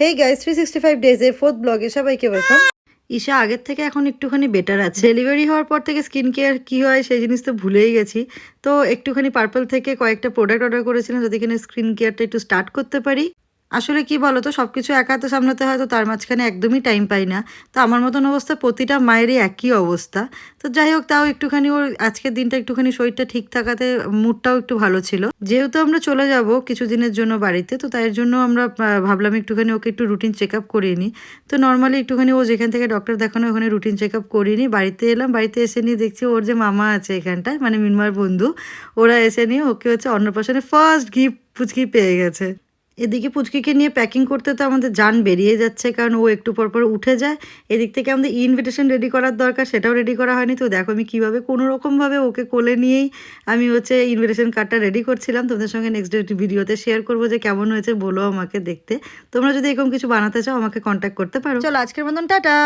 Hey guys 365 ডেজের 4th ব্লগে সবাইকে welcome. Isha আগের থেকে এখন একটুখানি বেটার আছে। ডেলিভারি হওয়ার পর থেকে স্কিন কেয়ার কী হয় সেই জিনিস তো ভুলেই গেছি। তো একটুখানি পার্পল থেকে কয়েকটা প্রোডাক্ট অর্ডার করেছিলাম যাতে কিনা স্কিন কেয়ারটা একটু স্টার্ট করতে পারি। আসলে কি বলো তো, সব কিছু একা হাতে সামলাতে হয়, তো তার মাঝখানে একদমই টাইম পাই না। তো আমার মতন অবস্থা প্রতিটা মায়েরই একই অবস্থা। তো যাই হোক, তাও একটুখানি ওর আজকের দিনটা একটুখানি শরীরটা ঠিক থাকাতে মুডটাও একটু ভালো ছিল। যেহেতু আমরা চলে যাব কিছুদিনের জন্য বাড়িতে, তো তাই জন্য আমরা ভাবলাম একটুখানি ওকে একটু রুটিন চেক আপ করিয়ে নিই। তো নর্মালি একটুখানি ও যেখান থেকে ডক্টর দেখানো ওখানে রুটিন চেক আপ করিয়ে নিই। বাড়িতে এলাম, বাড়িতে এসে নিয়ে দেখছি ওর যে মামা আছে এখানটায়, মানে মিনমার বন্ধু, ওরা এসে নিয়ে ওকে হচ্ছে অন্নপ্রাশনে ফার্স্ট গিফট পুচকি পেয়ে গেছে। এদিকে পুচকিকে নিয়ে প্যাকিং করতে তো আমাদের জান বেরিয়ে যাচ্ছে, কারণ ও একটু পর পর উঠে যায়। এদিক থেকে আমাদের ইনভিটেশন রেডি করার দরকার, সেটাও রেডি করা হয়নি। তো দেখো আমি কীভাবে কোনোরকমভাবে ওকে কোলে নিয়েই আমি হচ্ছে ইনভিটেশন কার্ডটা রেডি করছিলাম। তোমাদের সঙ্গে নেক্সট ভিডিওতে শেয়ার করবো যে কেমন হয়েছে, বলো আমাকে দেখতে। তোমরা যদি এরকম কিছু বানাতে চাও আমাকে কন্ট্যাক্ট করতে পারো। চলো আজকের মতন টাটা।